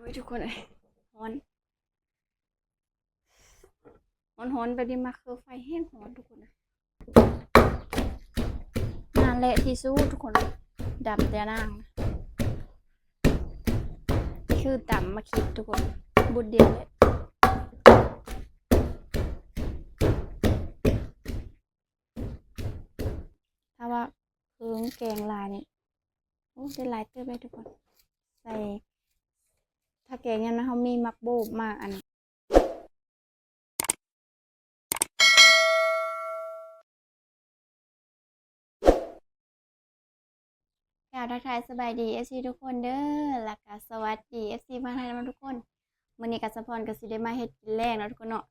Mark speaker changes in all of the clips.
Speaker 1: ยทุกคนเลยฮ้อนฮ้อนไปดิมาคือไฟแห้งฮ้อนทุกคนเลยงานเละที่สู้ทุกคนดำแต่นางคือต่ำมาคิดทุกคนบุญเดียวเลยถ้าว่าเครื่องแกงลายนี่โอ้ได้หลายเติมเลยทุกคนใส่ถ้าแกงยังนะเขามีมักโบกมากอันกล่าวทักทายสบายดีเอฟซีทุกคนเด้อแล้วก็สวัสดีเอฟซีมาไทยทุกคนมื้อนี้ก็สะพรก็สิได้มาเฮ็ดกินแรงเนาะทุกคนเนาะ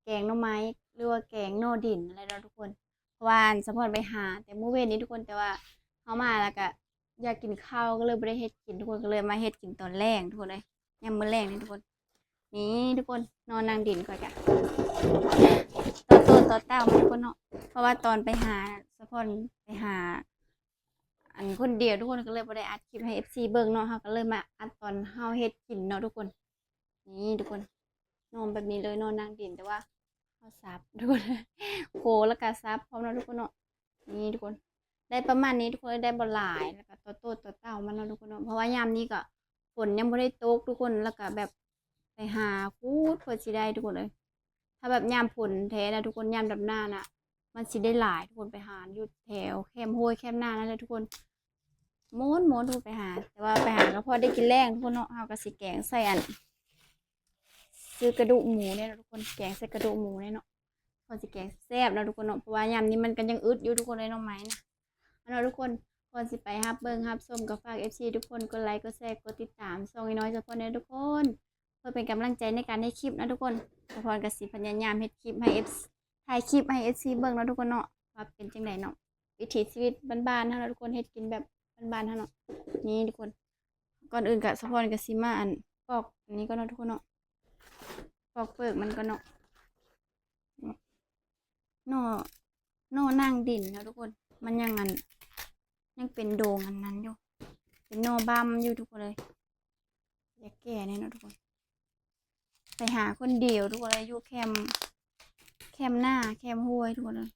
Speaker 1: แกงหน่อไม้หรือว่าแกงโนดินอะไรเนาะทุกคนเพราะว่าสะพรไปหาแต่มื้อเว้นนี้ทุกคนแต่ว่าเฮามาแล้วก็อยากกินข้าวก็เลยบ่ได้เฮ็ดกินทุกคนก็เลยมาเฮ็ดกินตอนแลงทุกคนเลยยามมื้อแลงนี่ทุกคนนี่ทุกคนนอนนั่งดินก่อนจ้ะต่อเต้ามาทุกคนเนาะเพราะว่าตอนไปหาสะพรไปหาอันคนเดียวทุกคนก็เลยบ่ได้อัดคลิปให้ FC เบิ่งเนาะเฮาก็เลยมาอัดตอนเฮาเฮ็ดกินเนาะทุกคนนี่ทุกคนนอนแบบนี้เลยนอนนั่งดินแต่ว่าเฮาซับทุกคนโคแล้วก็ซับพร้อมเนาะทุกคนเนาะนี่ทุกคนได้ประมาณนี้ทุกคนได้บ่หลายแล้วก็ต่อเต้ามันเนาะทุกคนเนาะเพราะว่ายามนี้ก็ฝนยังบ่ได้ตกทุกคนแล้วก็แบบไปหาคูดเพื่อสิได้ทุกคนเลยถ้าแบบยามฝนแท้นะทุกคนยามดำหน้าน่ะมันสิได้หลายทุกคนไปหาอยู่แถวแคมห้วยแคมหน้านั่นแหละทุกคนม้วนทุกคนไปหาแต่ว่าไปหาก็พอได้กินแรงทุกคนเนาะเฮาก็สิแกงใส่อันซื้อกระดูกหมูเนี่ยนะทุกคนแกงใส่กระดูกหมูเนี่ยเนาะพอสิแกงแซ่บนะทุกคนเนาะเพราะว่ายามนี้มันก็ยังอึดอยู่ทุกคนเลยน้องไม้นะเอาเนาะทุกคนก่อนสิไปรับเบิ่งรับชมก็ฝาก FC ทุกคนกดไลค์กดแชร์กดติดตามช่องน้อยเฉพาะเนี่ยทุกคนเพื่อเป็นกำลังใจในการให้คลิปนะทุกคนสะพรก็สิพยายามเฮ็ดคลิปให้ FC ถ่ายคลิปให้ FC เบิ่งเนาะทุกคนเนาะว่าเป็นจังไดเนาะวิถีชีวิตบ้านๆเฮาเนาะทุกคนเฮ็ดกินแบบบ้านๆเฮาเนาะนี่ทุกคนก่อนอื่นก็สะพรก็สิมาอันปอกอันนี้ก็เนาะทุกคนเนาะปอกเปลือกมันก็เนาะหน่อนั่งดินนะทุกคนมันยังเป็นโดงอันนั้นอยู่เป็นหน่อบ้ามอยู่ทุกคนเลยอย่าแก่เนี่ยเนาะทุกคนไปหาคนเดียวทุกคนเลยอยู่แคมหน้าแคมห้วยทุกคนเลย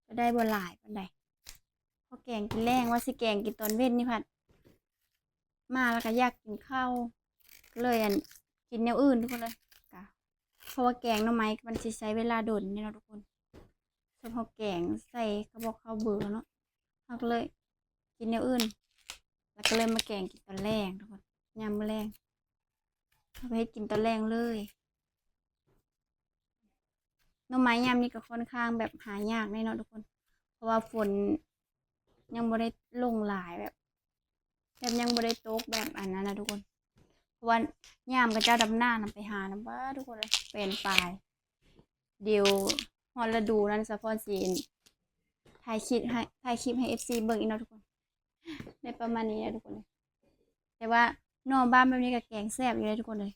Speaker 1: จะได้บ่หลายปานใดพอแกงกินแรงว่าสิแกงกินตอนเว้นนี่พัดมาแล้วก็อยากกินข้าวเลยอันกินแนวอื่นทุกคนเลยกะเพราะว่าแกงหน่อไม้มันสิใช้เวลาโดนเนี่ยเนาะทุกคนเฉพาะแกงใส่กระบอกข้าวเบื่อเนาะเราก็เลยกินแนวอื่นแล้วก็เลยมาแกงกินตอนแรกทุกคนยามมื้อแรงเอาไปให้กินตอนแรกเลยหน่อไม้ยามนี้ก็ค่อนข้างแบบหายากแน่เนาะทุกคนเพราะว่าฝนยังบ่ได้ลงหลายแบบยังบ่ได้ตกแบบอันนั้นนะทุกคนเพราะว่ายามกับเจ้าดำหน้านำไปหานำว่าทุกคนเลยเป็นปลายเดี๋ยวฮอดฤดูนั้นสะพรสิถ่ายคลิปให้ FC เบิ่งอีกเนาะทุกคนได้ประมาณนี้นะทุกคนเลยแต่ว่าหน่อบ้านแบบนี้ก็แกงแซ่บอยู่เลยทุกคนเลย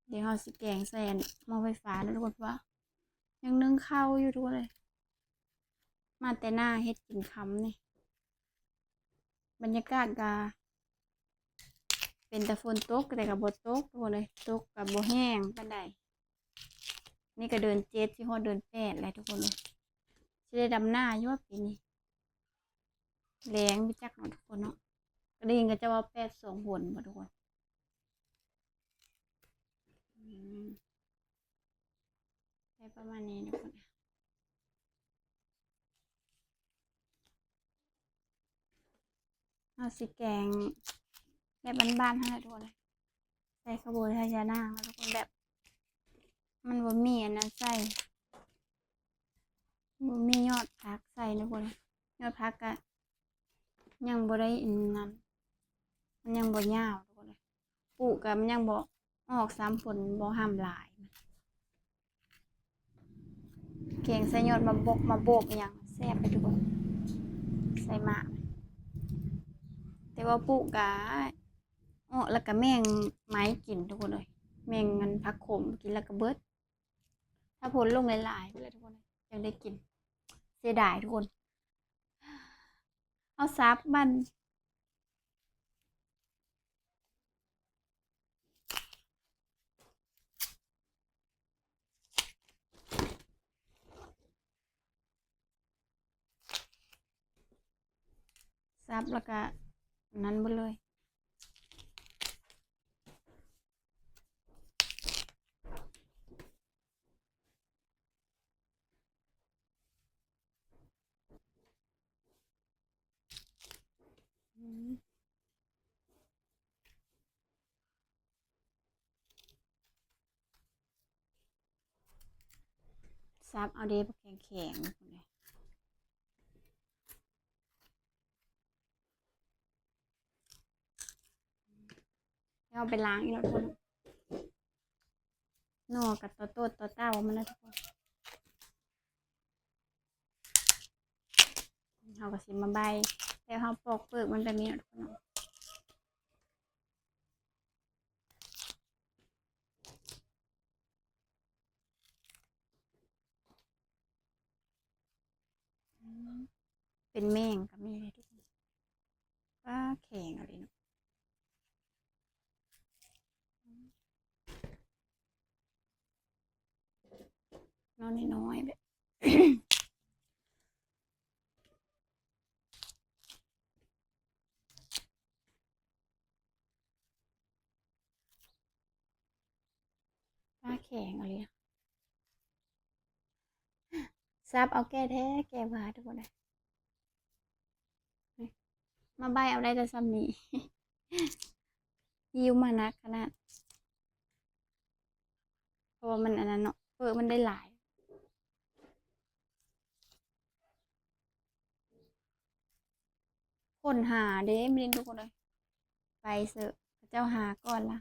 Speaker 1: เดี๋ยวเราสิแกงใส่หม้อไฟฟ้านะทุกคนเพราะว่ายังนึ่งข้าวอยู่ทุกคนเลยมาแต่หน้าเฮ็ดกินคำนี่บรรยากาศก็เป็นแต่ฝนตกแต่กับบตกทุกคนเลยตกกับบ่แห้งปานใดนี่ก็เดิน7ที่ฮอดเดิน8แล้วทุกคนเลยสิได้ดำหน้าอยู่ว่าปีนี้แรงไปจักเนาะทุกคนเนาะก็ได้ยินก็จะว่า8 2 หนบ่ทุกคนได้ประมาณนี้ทุกคนเอาสิแกงแบบบ้านๆให้ทุกคนเลยใส่ขบวยทายานาแล้วทุกคนแบบมันบ่มีอันนั้นใส่บ่มียอดพักใส่ทุกคนยอดพักก็ยังบ่ได้อันนั้นมันยังบ่ยาวทุกคนเลยปลูกก็มันยังบ่ออก3 ผลบ่ห้ามหลายแกงใส่ยอดมาโบกอหยังแซ่บไปทุกคนใส่หมากแต่ว่าปลูกก็แล้วก็แมงไม้กินทุกคนเลยแมงมันผักขมกินแล้วก็เบิดถ้าผลลงหลายๆไปเลยทุกคนยังได้กินเสียดายทุกคนเอาซับมัน ซับแล้วก็นั้นหมดเลยซับเอาเดบแข็งแข็งเลยเอาไปล้างอีกแล้วทุกคนนอกกับตัวโตตัวเต้ามันนะทุกคนเอากระสิมาใบแล้วเขาปอกเปลือกมันแบบนี้นะทุกคนเป็นแมงกับมีเลยทุกคนป้าแข็งอะไรเนาะนอนน้อยๆแบบป้าแข็งอะไรซับเอาแก้แท้แก้บาทุกคนเลยมาใบเอาได้แต่ซ้ำนี้ยิวมานักขนาดเพราะว่ามันอันนั้นเนาะเปลือกมันได้หลายคนหาเด้ไม่ได้ทุกคนเลยไปเสอะเจ้าหาก่อนละ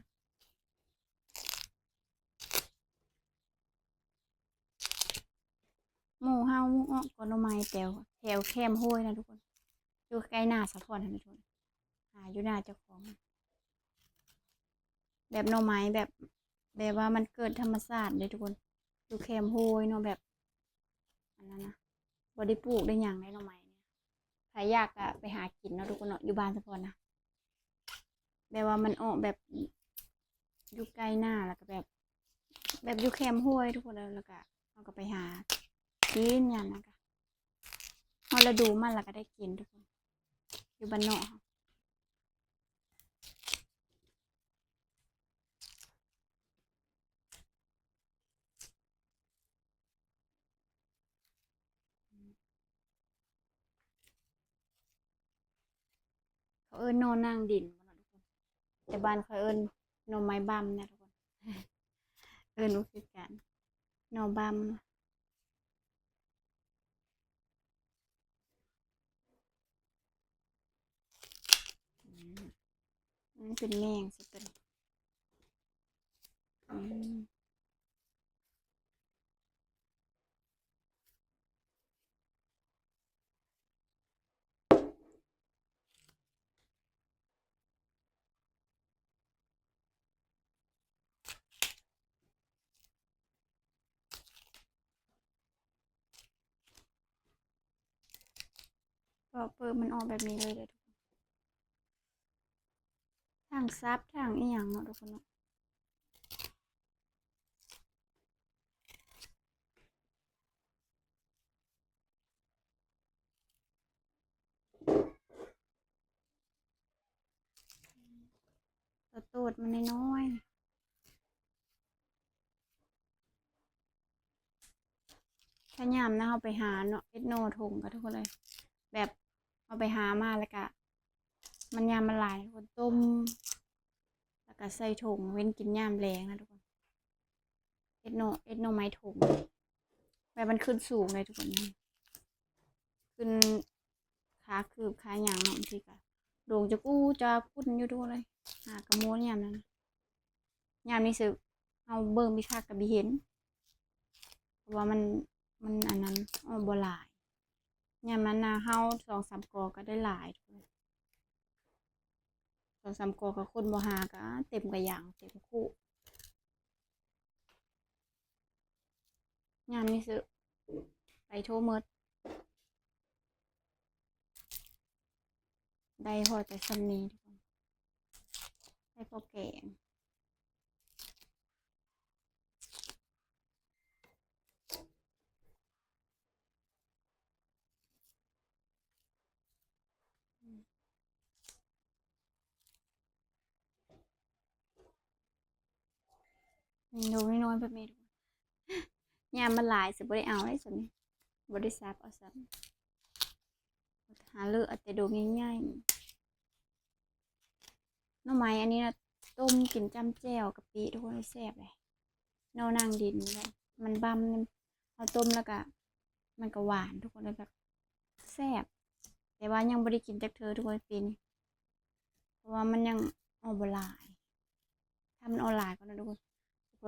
Speaker 1: หมู่เฮาหมู่อ้อก่อนหน่อไม้แถวแคมห้วยนะทุกคนอยู่ใกล้หน้าสะพอนนะทุกคนหาอยู่หน้าเจ้าของแบบหน่อไม้แบบว่ามันเกิดธรรมชาติเลยทุกคนอยู่แคมห้วยเนาะแบบอันนั้นนะบ่ได้ปลูกได้หยังในหน่อไม้เนี่ยใครอยากอะไปหากินเนาะทุกคนเนาะอยู่บ้านสะพอนนะแบบว่ามันออกแบบอยู่ใกล้หน้าแล้วก็แบบอยู่แคมห้วยทุกคนเลยแล้วก็เราก็ไปหากินอย่างนั้นก็พอเราดูมันแล้วก็ได้กินทุกคนอยู่บ้านนอกเขาเอิ้นนอนนั่งดินบ่เนาะทุกคนแต่บ้านเขาเอิ้นหน่อไม้บัมนะทุกคนเอิ้นว่าคือกันหน่อบัมมันเป็นแมงสิเป็นก็เปิดมันออกแบบนี้เลยทุกคนทางซับทางอีหยังเนาะทุกคนเนาะตัวโตดมันน้อยๆถ้ายามนะเอาไปหาเนาะเอ็ดโนทงกับทุกคนเลยแบบเอาไปหามาแล้วก็มันยามมันหลายทุกคนต้มแล้วก็ใส่ถุงเว้นกินยามแรงนะทุกคนเอ็ดโนไม้ถุงแบบมันขึ้นสูงเลยทุกคนนะขึ้นขาคืบขาหยางเนาะบางทีก็โด่งจะกู้จะพุ่นอยู่ทุกคนเลยหากระโมนยามนั้นยามนี้สึเอาเบิ่งมีค่ากับบีเห็นเพราะว่ามันอันนั้นอ๋อบ่หลายยามนั้นนะเฮา2-3กอก็ได้หลายทุกคน2-3กอกับคนบ่หาก็เต็มกระหยางเต็มคู่ยามนี้สึไปโทเมดได้พอแต่ซ้ำนี้ทุกคนได้พอแกง นี่ดูน้อยๆแบบนี้ทุกคนยามมันหลายสิบ่ได้เอาได้ซั่นนี่บ่ได้ซับเอาซ้ำหาเลือกเอาแต่ดูง่ายๆหน่อไม้อันนี้นะต้มกินจ้ำแจ่วกะปิทุกคนแซ่บเลยเนาะนางดินนี่แหละมันบำมันเอาต้มแล้วก็มันก็หวานทุกคนเลยแบบแซ่บแต่ว่ายังบ่ได้กินจากเธอทุกคนปีนี้เพราะว่ามันยังเอาบ่หลายถ้ามันเอาหลายก็นะทุกค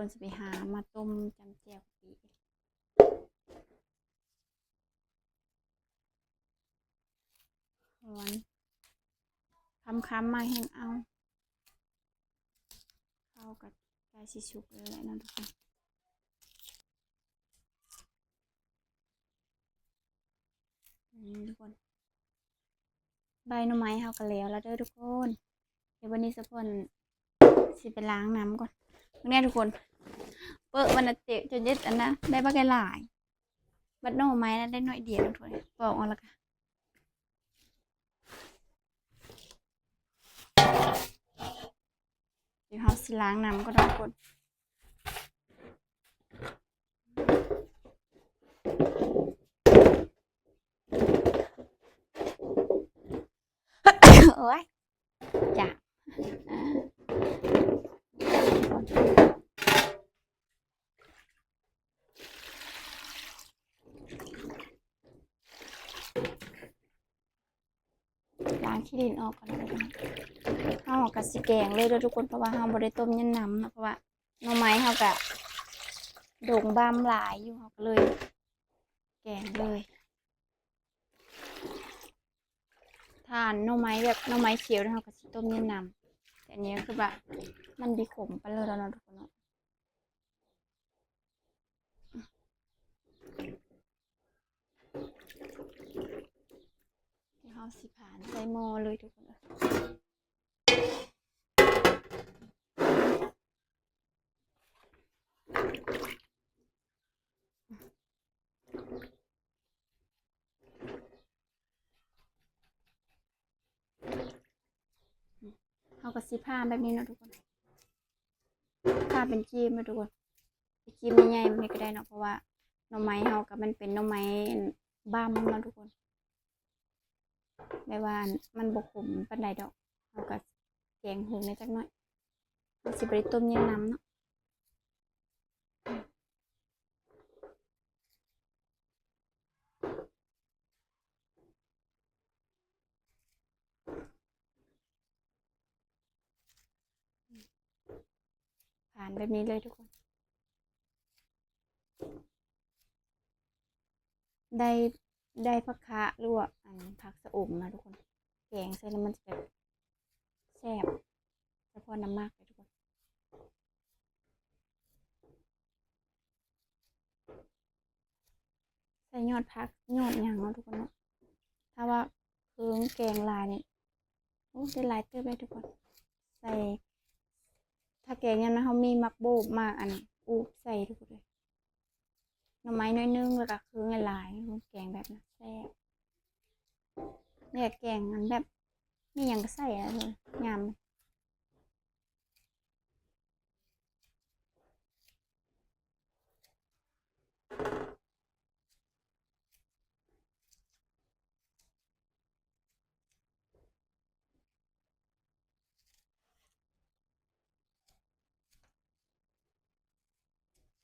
Speaker 1: นสิไปหามาต้มจ้ำแจ่วกะปิร้อนคำๆมาแห้งเอาเข้ากับไก่สิสุกเลยแหละนะทุกคนทุกคนใบหน่อไม้เฮาก็แล้วเด้อทุกคนเดี๋ยววันนี้สักคนสิไปล้างน้ำก่อนเนี่ยทุกคนเปิดวันเตะจนยึดอันนะได้บ้าแกหลายบัดหน่อไม้นะได้หน่อยเดียวทุกคนปอกเอาละกันเดี๋ยวเฮาสิล้างน้ำก็ทุกคนโอ้ยจ้ะล้างขี้ดินออกก่อนนะทุกคนเฮากับสิแกงเลยเด้อทุกคนเพราะว่าเฮาบ่ได้ต้มยันน้ำนะเพราะว่าหน่อไม้เฮากะโด่งบามหลายอยู่เฮาก็เลยแกงเลยทานหน่อไม้แบบหน่อไม้เขียวนะเฮาก็สิต้มยันน้ำแต่อันนี้คือแบบมันดีขมไปเลยแล้วเนาะทุกคนเนาะเดี๋ยวเฮาสิผ่านใส่หม้อเลยทุกคนเฮาก็สิผ่านแบบนี้เนาะทุกคนผ่าเป็นจีมนะทุกคนจีมใหญ่ๆแบบนี้ก็ได้เนาะเพราะว่าหน่อไม้เฮาก็มันเป็นหน่อไม้บ้ามเนาะทุกคนแบบว่ามันบ่ขมปานใดดอกเฮาก็แกงหุงได้จักหน่อยเฮาสิบ่ได้ต้มยันน้ำเนาะผ่านแบบนี้เลยทุกคนได้ได้ผักคะหรือว่าผักสะอมมาทุกคนแกงใส่แล้วมันจะแบบแซ่บเฉพาะน้ำมากเลยทุกคนใส่ยอดผักยอดหยังเนาะทุกคนเนาะถ้าว่าเครื่องแกงลายนี่โอ้ได้หลายเติบเลยทุกคนใส่ถ้าแกงยังนะเขามีมักโบกมากอันอูใส่ทุกคนเลยหน่อไม้น้อยนึงแล้วก็เครื่องหลายๆแกงแบบนั้นแซ่บเนี่ยแกงมันแบบมีหยังก็ใส่อะเลยยำ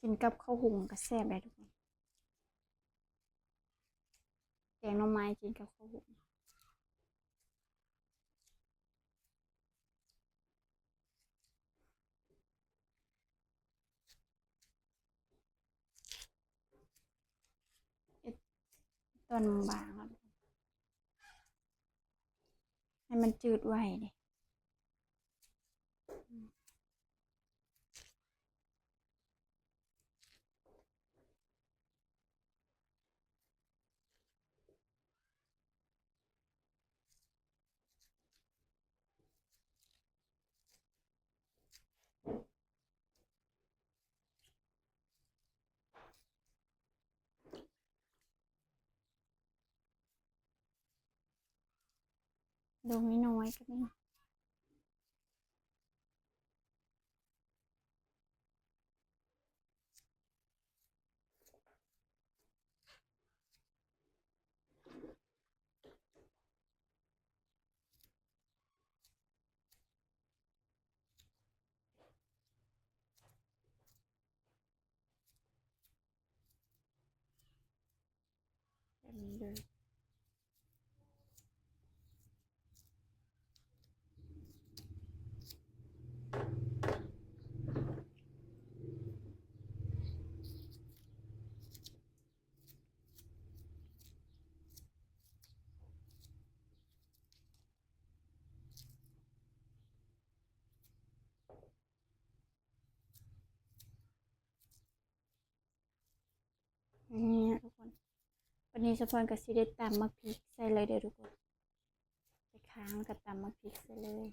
Speaker 1: กินกับข้าวหุงก็แซ่บเลยทุกคนแกงหน่อไม้กินกับข้าวหุงเอ็ดตอนบางๆแล้วให้มันจืดไว้เลยดงน้อยๆก็มี เลยนี่ทุกคนวันนี้สะพอนกับซีเดตำมะพริกใส่เลยเด้อทุกคนใส่ค้างกับตำมะพริกใส่เลย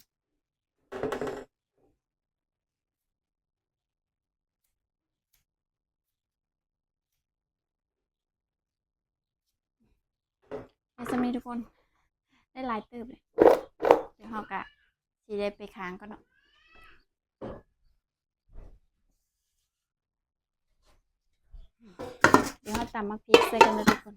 Speaker 1: ในสมัยทุกคนได้หลายเติบเลยเดี๋ยวเรากะซีเดไปค้างก็เนาะเดี๋ยวเราตำมะพริกใส่กันเลยทุกคน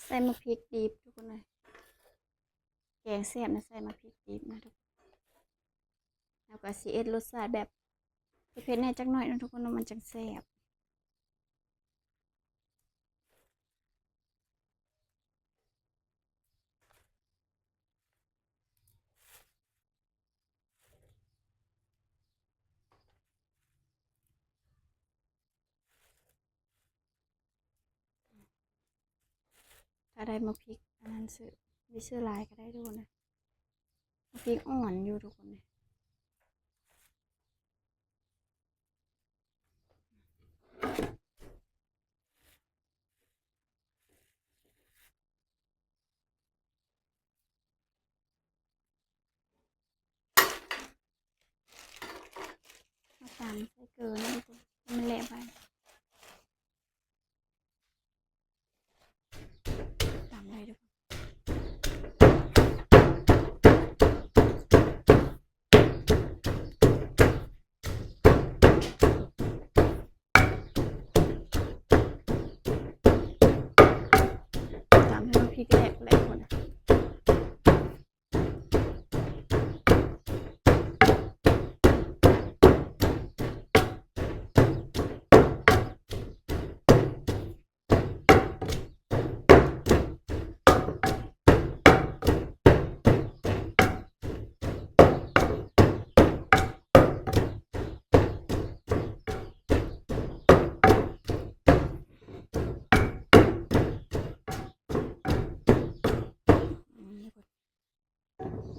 Speaker 1: ใส่มะพริกดิบทุกคนเลยแกงแซ่บนะใส่มะพริกดิบนะทุกคนแล้วก็ซีเอสรสชาติแบบเผ็ดๆแน่จักหน่อยนะทุกคนมันจังแซ่บถ้าได้มะพริกอันนั้นซื้อไม่ซื้อลายก็ได้ทุกคนนะมะพริกอ่อนอยู่ทุกคนเลยมาตามใส่เกลือนะทุกคนมันเละไปตามเลยทุกคนตามให้มะพริกแหลกเลยทุกคนนะ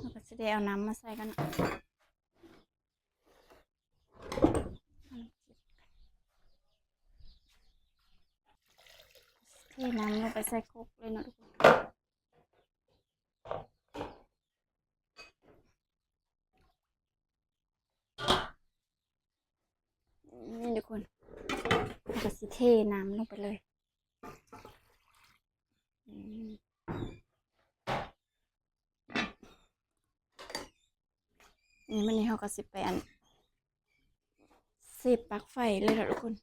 Speaker 1: แล้วก็จะได้เอาน้ำมาใส่กันเทน้ำลงไปใส่ครกเลยนะทุกคนนี่ทุกคนแล้วก็สิเทน้ำลงไปเลยนี่มันนี่เขาก็สิไปอันเสียบปลั๊กไฟเลยนะทุกคน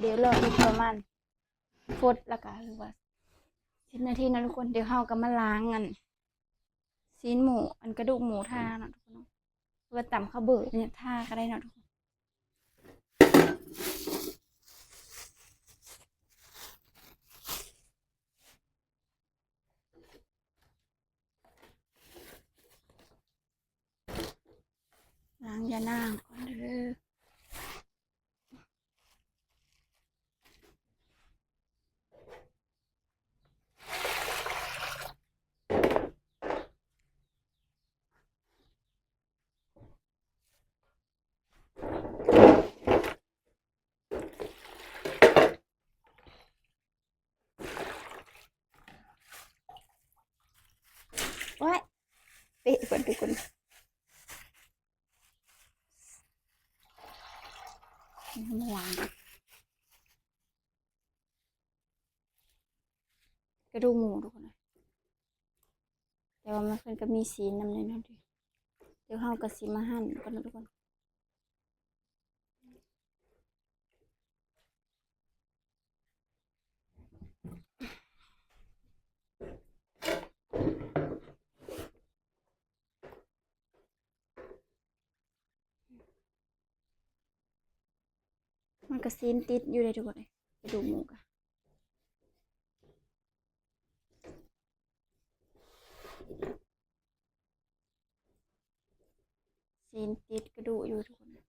Speaker 1: เดี๋ยวรออีกประมาณฟดแล้วก็หรือว่า10 นาทีนะทุกคนเดี๋ยวเขาก็มาล้างอันซีนหมูอันกระดูกหมูท่านะทุกคนเพื่อตำข้าวเบื่อเนี่ยท่าก็ได้นะทุกคนล้างยานางก่อนเด้อว้ายเป๊ะก่อนทุกคน ระดูกหมูทุกคนนะแต่ว่ามันเพิ่นก็มีสีนำเลยเนาะเดี๋ยวเฮาก็สิมาหั่นก่อนนะทุกคนมันก็ซีนติดอยู่เลยทุกคนเลยกระดูกหมูกะซีนติดกระดูกอยู่ทุกคนนะ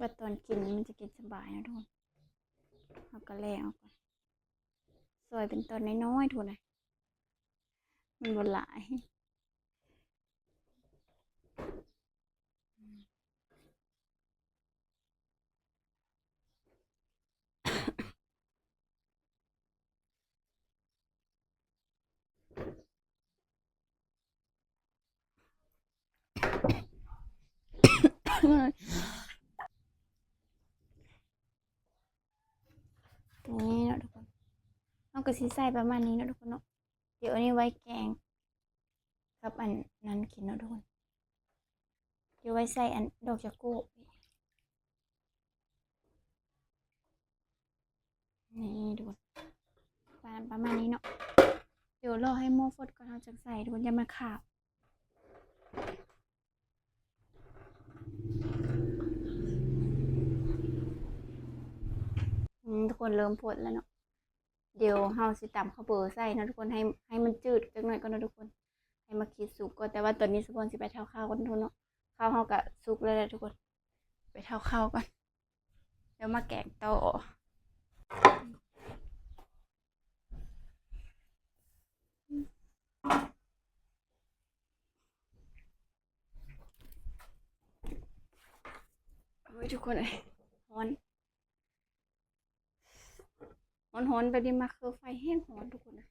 Speaker 1: บัดตอนกินมันจะกินสบายนะทุกคนเอาก็แล่เอาก่อนซอยเป็นตอนน้อยๆทุกคนเลยมันบ่หลายนี่เนาะทุกคนเอาก็สิใส่ประมาณนี้เนาะทุกคนเนาะเดี๋ยวอันนี้ไว้แกงกับอันนั้นกินเนาะทุกคนเดี๋ยวไว้ใส่อันดอกจะโก้นี่ทุกคนประมาณนี้เนาะเดี๋ยวรอให้หม้อฟดก่อนเราจะใส่ทุกคนอย่ามาขาบทุกคนเริ่มพดแล้วเนาะเดี๋ยวเฮาสิตำข้าวเบอร์ใส่นะทุกคนให้มันจืดจังหน่อยก่อนนะทุกคนให้มาคิดสุกก่อนแต่ว่าตอนนี้สปอนสิไปเท่าข้าวก่อนทุกคนเนาะข้าวเฮากะสุกแล้วแหละทุกคนไปเท่าข้าวก่อนเดี๋ยวมาแกงต่อเฮ้ยทุกคนเลยฮ้อนฮ้อนไปดิมาคือไฟแห้งฮ้อนทุกคนนะ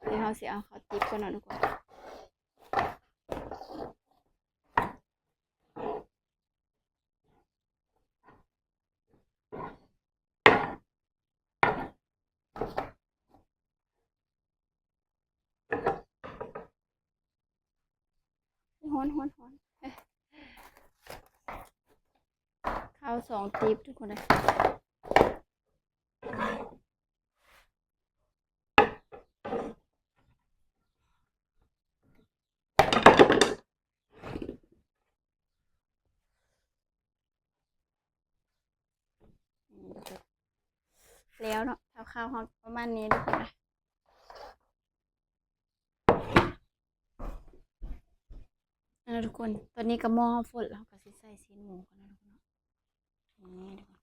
Speaker 1: เดี๋ยวเราสิเอาข้าวติ๊บก่อนนะทุกคนฮ้อนข้าว2 ติ๊บทุกคนเลยแล้วเนาะเท่าข้าวประมาณนี้ทุกคนนะทุกคนตอนนี้ก็หม้อฝดแล้วก็สิใส่ซีนหมูก่อนนะทุกคนนี่ทุกคน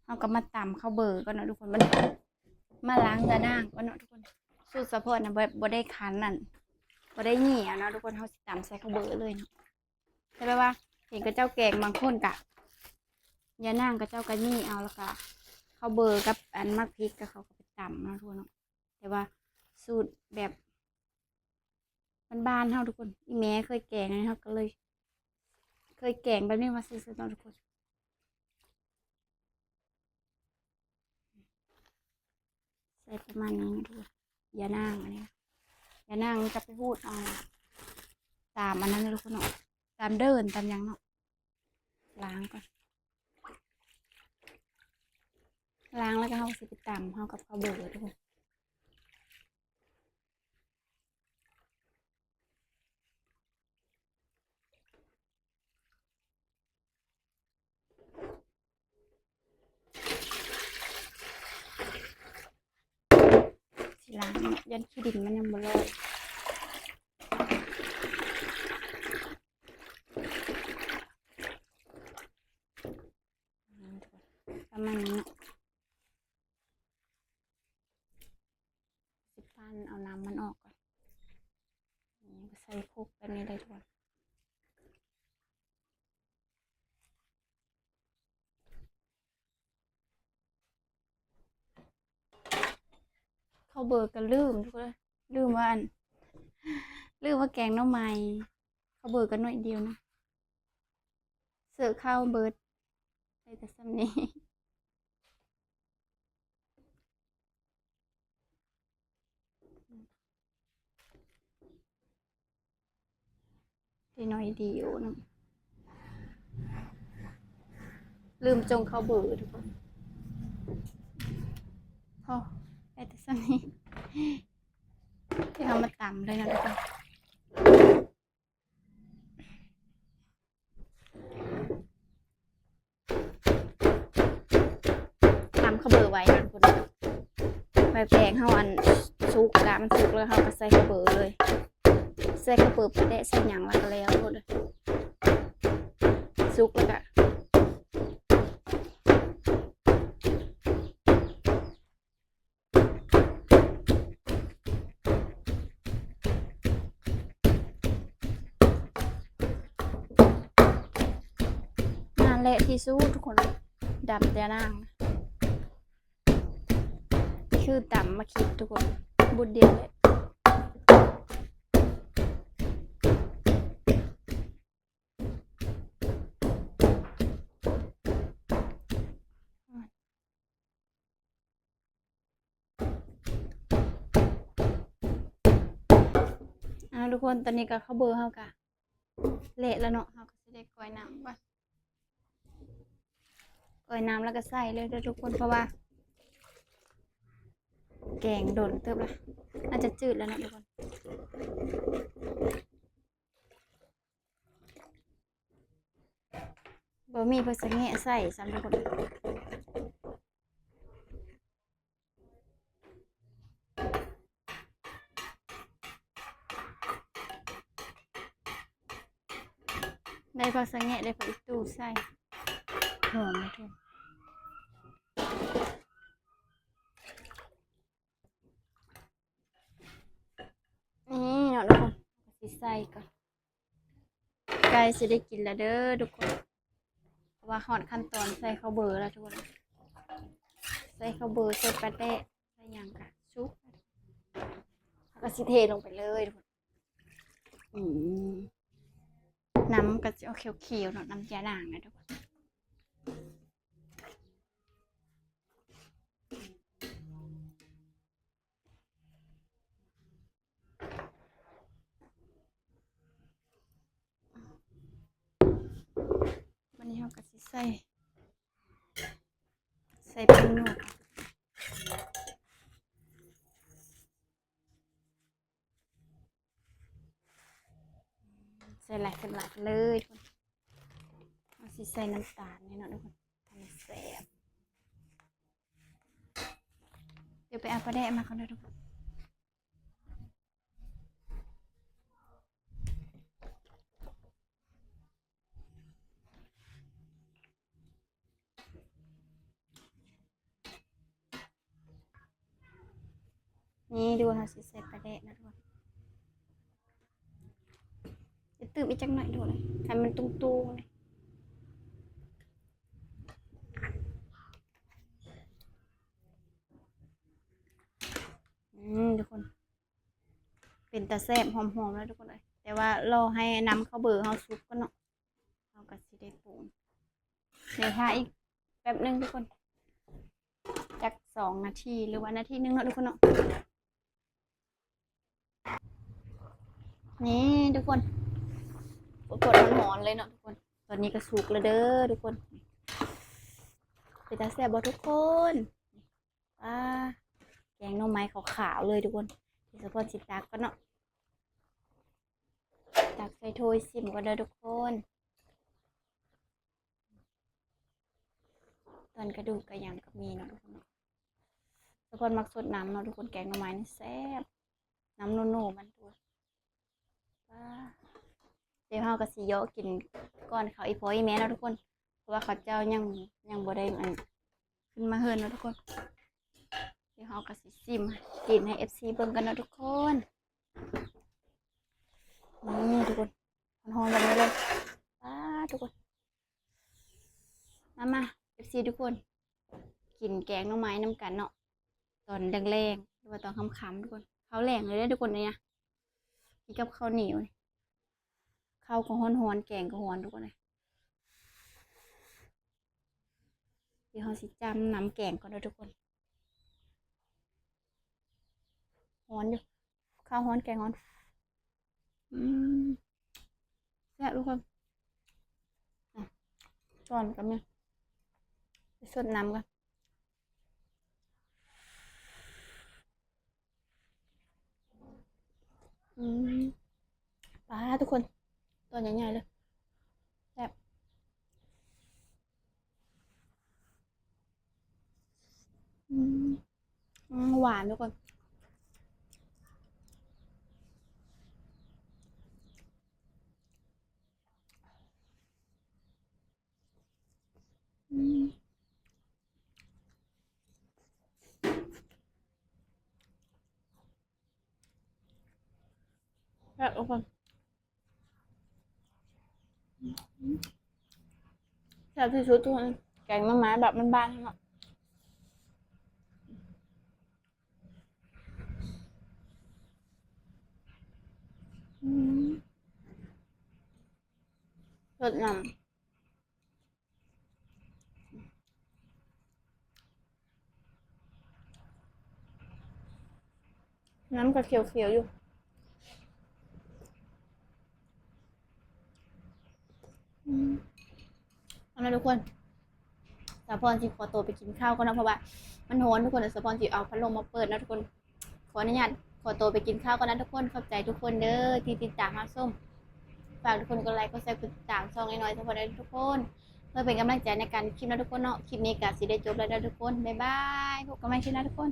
Speaker 1: เราก็มาตำข้าวเบอร์ก่อนนะทุกคนมันมาล้างกระด้างก่อนเนาะทุกคนสูตรเฉพาะนะบ่ได้คั้นนั่นบ่ได้เหนียวเนาะทุกคนเขาสิตำใส่ข้าวเบอร์เลยเนาะใช่ไหมว่าเห็นกระเจ้าแกงบางคนกะยานั่งกระเจ้ากะนี่เอาแล้วก็ข้าวเบอร์กับอันมักพริกกับเขาก็ไปตำนะทุกคนเนาะแต่ว่าสูตรแบบบ้านๆเฮาทุกคนอีแม่เคยแกงนะเฮาก็เลย เคยแกงแบบนี้มาซื้อๆเนาะทุกคนใส่ประมาณนี้นะทุกคนอย่านั่งอันนี้อย่านั่งจะไปพูดเอาตามอันนั้นเลยทุกคนเนาะตามเดินตามยังเนาะล้างก่อนล้างแล้วก็เอาสิไปตำเอากับข้าวเบอร์ทุกคนสิล้างยันขี้ดินมันยังบ่ลอยประมาณนี้เนาะสิปั้นเอาน้ำมันออกก่อนใส่ คลุกแบบนี้เลยทุกคนข้าวเบอร์ก็ลืมทุกคนลืมว่าแกงหน่อไม้ข้าวเบอร์ก็หน่อยเดียวนะเสิร์ฟข้าวเบิร์ดใส่แต่ซ้ำนี้ที่หน่อยเดียวนะลืมจงข้าวเบอร์ทุกคนพอใส่แต่ซ้ำนี้ที่เอามาตำเลยนะทุกคนทำข้าวเบอร์ไว้นะทุกคนใบแปลงเฮาอันสุกกะมันสุกแล้วเฮาก็ใส่ข้าวเบอร์เลยใส่ข้าวเบอร์ไปได้ใส่หยังแล้วก็แล้วทุกคนสุกแล้วก็นั่นแหละที่สุดทุกคนดำแต่นางคือตำมาคิดทุกคนบุญเดียวเลยทุกคนตอนนี้ก็ข้าวเบอร์เฮากะเละแล้วเนาะเฮาก็สิได้ก้อยน้ำก่อนก้อยน้ำแล้วก็ใส่เลยเด้อทุกคนเพราะว่าแกงโดนเติบละน่าจะจืดแล้วนะทุกคนบ่มีภาษาแง่ใส่ซ้ำทุกคนได้ผักสะแงะได้ผักอีตูใส่หอมนะทุกนี่เนาะทุกคนสิใส่ก่อนใกล้สิได้กินแล้วเด้อทุกคนเพราะว่าหอดขั้นตอนใส่ข้าวเบอร์แล้วทุกคนใส่ข้าวเบอร์ใส่ปลาแดะใส่หยังกะชุบแล้วก็สิเทลงไปเลยทุกคนน้ำก็จะเอาเขียวๆเนาะน้ำยาด่างนะทุกคนวันนี้เราก็สิใส่เป็นหนวดใส่หลายเป็นหลายเลยทุกคนเอาสิใส่น้ำตาลนี่เนาะทุกคนทำแซ่บเดี๋ยวไปเอาปลาแดะมาเขาด้วยทุกคนนี่ดูค่ะสิใส่ปลาแดะนะทุกคนจะตื่นอีกจังหน่อยดูเลยให้มันตุ้งๆเลยทุกคนเป็นตาแซ่บหอมๆแล้วทุกคนเลยแต่ว่ารอให้น้ำข้าวเบอร์เขาซุปก็เนาะเราก็สิได้ปรุงเดี๋ยวถ้าอีกแป๊บนึงทุกคนจัก2 นาทีหรือว่านาทีนึงเนาะทุกคนเนาะนี่ทุกคนกดหอนๆเลยเนาะทุกคนตอนนี้ก็สุกแล้วเด้อทุกคนเป็นตาแซ่บบ่ทุกคนแกงหน่อไม้ขาวๆเลยทุกคนที่สะพอนสิตักก็เนาะตักใส่ถ้วยซิมก็ได้ทุกคนตอนกระดูกกระยำก็มีเนาะทุกคนเนาะสะพอนมักสดน้ำเนาะทุกคนแกงหน่อไม้นี่แซ่บน้ำโน่ๆมันตัวเดี๋ยวเราก็สิโยกินก่อนเขาอีพออีแม่เนาะทุกคนเพราะว่าเขาเจ้ายังบ่ได้อันขึ้นมาเฮิรนเนาะทุกคนเดี๋ยวเราก็สิซิมกินให้ FC เบิ่งกันเนาะทุกคน นี่ทุกคนหอมๆแบบนี้เลยทุกคนมาเอฟซีทุกคนกินแกงหน่อไม้น้ำกันเนาะตอนแรงๆหรือว่าตอนค่ำๆทุกคนข้าวแรงเลยได้อทุกคนเนี่ยกินกับข้าวเหนียวนี่ข้าวก็ฮ้อนๆแกงก็ฮ้อนทุกคนเลยเดี๋ยวเราสิจำน้ำแกงก่อนนะทุกคนฮ้อนอยู่ข้าวฮ้อนแกงฮ้อนอืมแซ่บทุกคนก่อนกันเนี่ยไปสดน้ำกันอืมปลาทุกคนตัวใหญ่ๆเลยแซ่บอืมหวานทุกคนอืมแซ่บทุกคนแซ่บที่สุดทุกคนแกงหน่อไม้แบบบ้านๆทั้งหมดอืมสดน้ำก็เขียวๆอยู่อืมเอาละทุกคนสาวพรจีขอตัวไปกินข้าวก่อนนะเพราะว่ามันร้อนทุกคนสาวพรจีเอาพัดลมมาเปิดนะทุกคนขออนุญาตขอตัวไปกินข้าวก่อนนะทุกคนขอบใจทุกคนเด้อที่ติดตามมาส้มฝากทุกคนกดไลค์กดแชร์กดติดตามช่องน้อยๆสาวพรได้ทุกคนเพื่อเป็นกำลังใจในการคลิปนะทุกคนเนาะคลิปนี้ก็สิได้จบแล้วนะทุกคนบ๊ายบายพบกันใหม่คลิปหน้าทุกคน